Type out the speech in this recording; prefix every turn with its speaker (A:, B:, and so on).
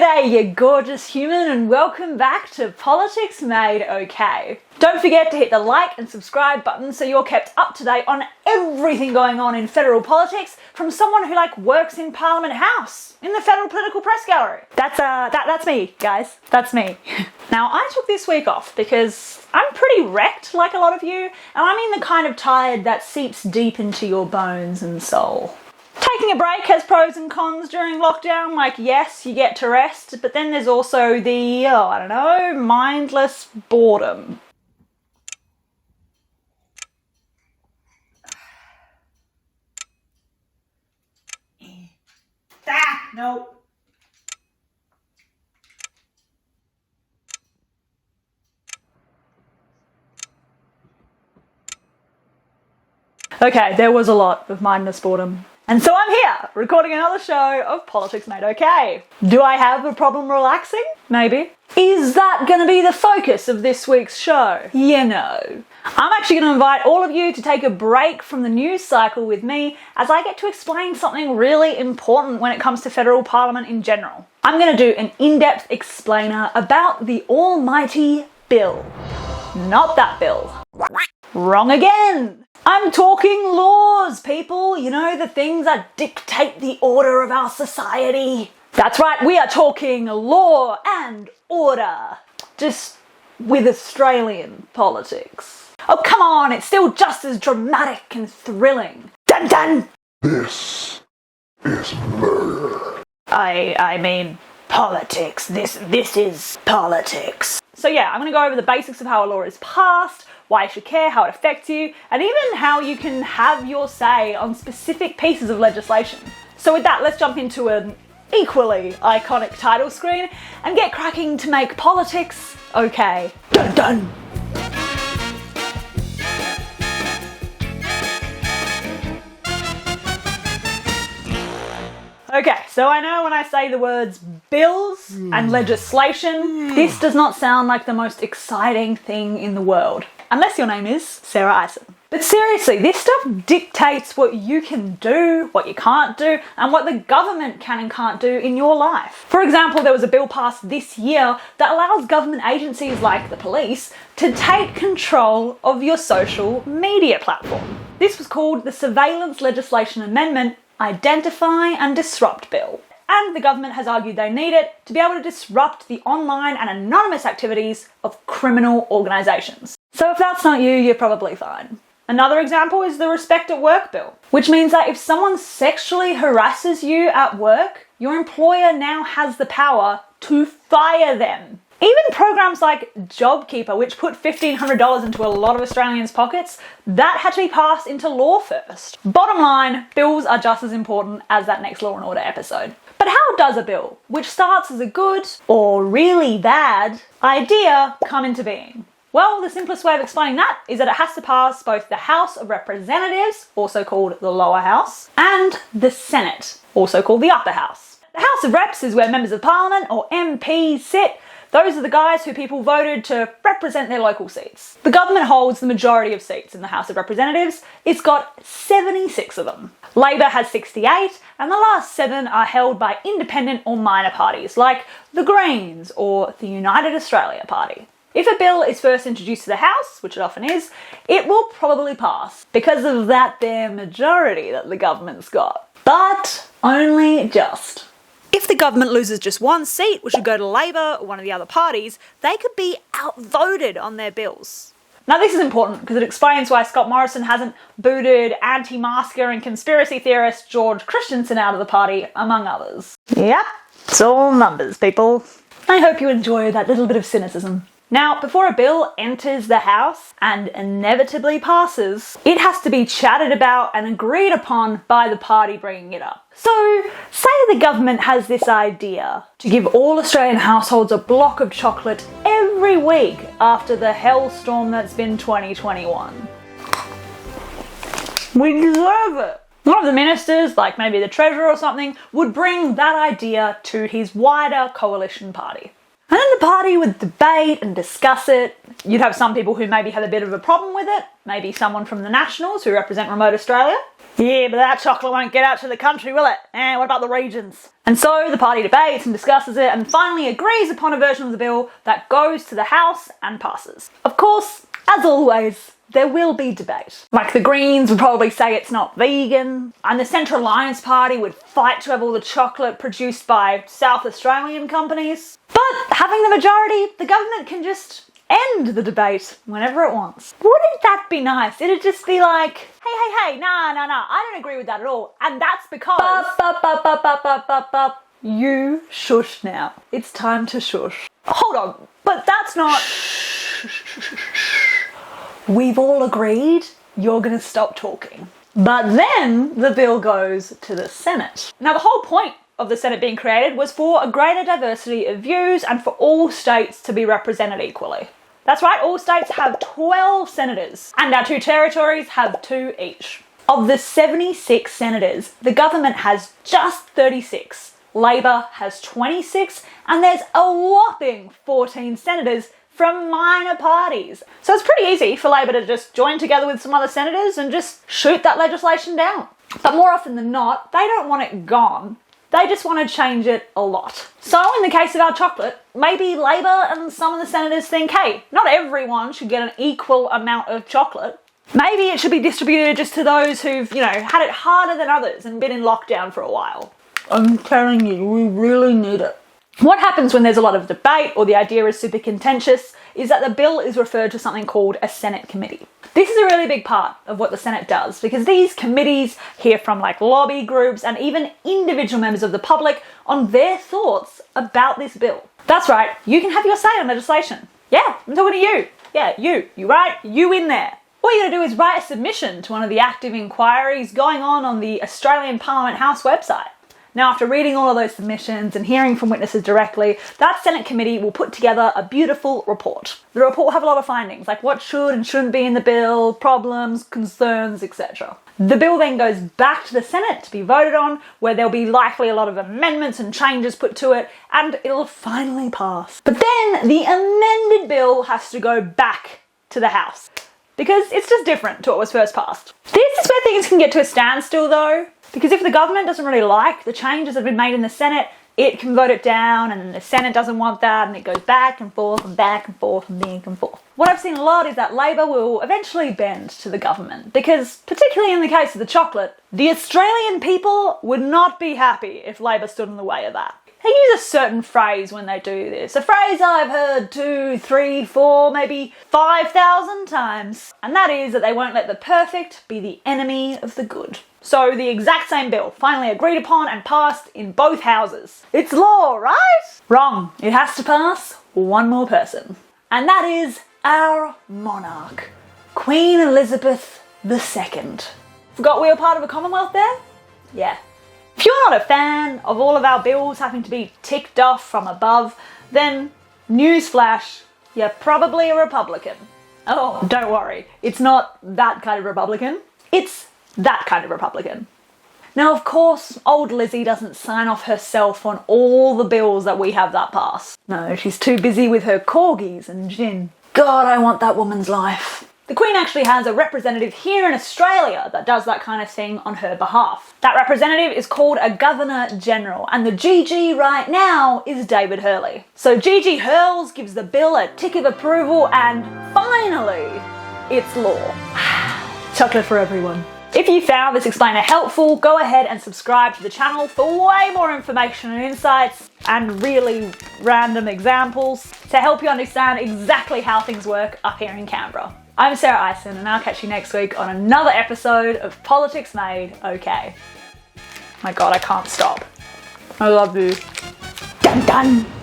A: G'day, you gorgeous human, and welcome back to Politics Made OK. Don't forget to hit the like and subscribe button so you're kept up to date on everything going on in federal politics from someone who works in Parliament House, in the Federal Political Press Gallery. That's me, guys. That's me. Now, I took this week off because I'm pretty wrecked, like a lot of you, and I mean the kind of tired that seeps deep into your bones and soul. Taking a break has pros and cons during lockdown, yes, you get to rest, but then there's also the, mindless boredom. No. Okay, there was a lot of mindless boredom. And so I'm here, recording another show of Politics Made OK. Do I have a problem relaxing? Maybe. Is that going to be the focus of this week's show? I'm actually going to invite all of you to take a break from the news cycle with me as I get to explain something really important when it comes to federal parliament in general. I'm going to do an in-depth explainer about the almighty bill. Not that bill. Wrong again. I'm talking laws, people. The things that dictate the order of our society. That's right, we are talking law and order. Just with Australian politics. Oh, come on, it's still just as dramatic and thrilling. Dun dun!
B: This is murder.
A: I mean, politics. This is politics. So yeah, I'm going to go over the basics of how a law is passed, why you should care, how it affects you, and even how you can have your say on specific pieces of legislation. So with that, let's jump into an equally iconic title screen and get cracking to make politics okay. Dun dun! Okay, so I know when I say the words bills and legislation, this does not sound like the most exciting thing in the world. Unless your name is Sarah Ison. But seriously, this stuff dictates what you can do, what you can't do, and what the government can and can't do in your life. For example, there was a bill passed this year that allows government agencies like the police to take control of your social media platform. This was called the Surveillance Legislation Amendment Identify and Disrupt Bill. And the government has argued they need it to be able to disrupt the online and anonymous activities of criminal organisations. So if that's not you, you're probably fine. Another example is the Respect at Work Bill, which means that if someone sexually harasses you at work, your employer now has the power to fire them. Even programs like JobKeeper, which put $1,500 into a lot of Australians' pockets, that had to be passed into law first. Bottom line, bills are just as important as that next Law and Order episode. But how does a bill, which starts as a good, or really bad, idea come into being? Well, the simplest way of explaining that is that it has to pass both the House of Representatives, also called the lower house, and the Senate, also called the upper house. The House of Reps is where members of Parliament, or MPs, sit. Those are the guys who people voted to represent their local seats. The government holds the majority of seats in the House of Representatives. It's got 76 of them. Labor has 68, and the last 7 are held by independent or minor parties, like the Greens or the United Australia Party. If a bill is first introduced to the House, which it often is, it will probably pass because of that there majority that the government's got. But only just. If the government loses just one seat, which would go to Labor or one of the other parties, they could be outvoted on their bills. Now this is important because it explains why Scott Morrison hasn't booted anti-masker and conspiracy theorist George Christensen out of the party, among others. Yep, it's all numbers, people. I hope you enjoy that little bit of cynicism. Now, before a bill enters the House and inevitably passes, it has to be chatted about and agreed upon by the party bringing it up. So, say the government has this idea to give all Australian households a block of chocolate every week after the hellstorm that's been 2021. We deserve it. One of the ministers, like maybe the Treasurer or something, would bring that idea to his wider coalition party. And then the party would debate and discuss it, you'd have some people who maybe have a bit of a problem with it, maybe someone from the Nationals who represent remote Australia. Yeah, but that chocolate won't get out to the country, will it? What about the regions? And so the party debates and discusses it and finally agrees upon a version of the bill that goes to the House and passes. Of course, as always, there will be debate. Like the Greens would probably say it's not vegan, and the Centre Alliance Party would fight to have all the chocolate produced by South Australian companies. But having the majority, the government can just end the debate whenever it wants. Wouldn't that be nice? It'd just be like, hey, nah, I don't agree with that at all. And that's because... You shush now. It's time to shush. Hold on, but that's not... We've all agreed you're gonna stop talking. But then the bill goes to the Senate. Now the whole point of the Senate being created was for a greater diversity of views and for all states to be represented equally. That's right, all states have 12 senators and our 2 territories have 2 each. Of the 76 senators, the government has just 36, Labor has 26, and there's a whopping 14 senators from minor parties. So it's pretty easy for Labor to just join together with some other senators and just shoot that legislation down. But more often than not, they don't want it gone. They just want to change it a lot. So in the case of our chocolate, maybe Labor and some of the senators think, hey, not everyone should get an equal amount of chocolate. Maybe it should be distributed just to those who've, had it harder than others and been in lockdown for a while. I'm telling you, we really need it. What happens when there's a lot of debate or the idea is super contentious is that the bill is referred to something called a Senate committee. This is a really big part of what the Senate does because these committees hear from lobby groups and even individual members of the public on their thoughts about this bill. That's right, you can have your say on legislation. Yeah, I'm talking to you. Yeah, you in there. All you gotta do is write a submission to one of the active inquiries going on the Australian Parliament House website. Now, after reading all of those submissions and hearing from witnesses directly, that Senate committee will put together a beautiful report. The report will have a lot of findings, like what should and shouldn't be in the bill, problems, concerns, etc. The bill then goes back to the Senate to be voted on, where there'll be likely a lot of amendments and changes put to it, and it'll finally pass. But then the amended bill has to go back to the House, because it's just different to what was first passed. This is where things can get to a standstill though, because if the government doesn't really like the changes that have been made in the Senate, it can vote it down, and the Senate doesn't want that, and it goes back and forth and back and forth and back and forth. What I've seen a lot is that Labor will eventually bend to the government, because particularly in the case of the chocolate, the Australian people would not be happy if Labor stood in the way of that. They use a certain phrase when they do this, a phrase I've heard 2, 3, 4, maybe 5,000 times, and that is that they won't let the perfect be the enemy of the good. So the exact same bill, finally agreed upon and passed in both houses. It's law, right? Wrong. It has to pass one more person. And that is our monarch, Queen Elizabeth II. Forgot we were part of a Commonwealth there? Yeah. If you're not a fan of all of our bills having to be ticked off from above, then newsflash, you're probably a Republican. Oh, don't worry, it's not that kind of Republican. It's that kind of Republican. Now, of course, old Lizzie doesn't sign off herself on all the bills that we have that pass. No, she's too busy with her corgis and gin. God, I want that woman's life. The Queen actually has a representative here in Australia that does that kind of thing on her behalf. That representative is called a Governor General, and the GG right now is David Hurley. So GG Hurls gives the bill a tick of approval, and finally, it's law. Chocolate for everyone. If you found this explainer helpful, go ahead and subscribe to the channel for way more information and insights and really random examples to help you understand exactly how things work up here in Canberra. I'm Sarah Ison, and I'll catch you next week on another episode of Politics Made OK. My God, I can't stop. I love you. Dun dun!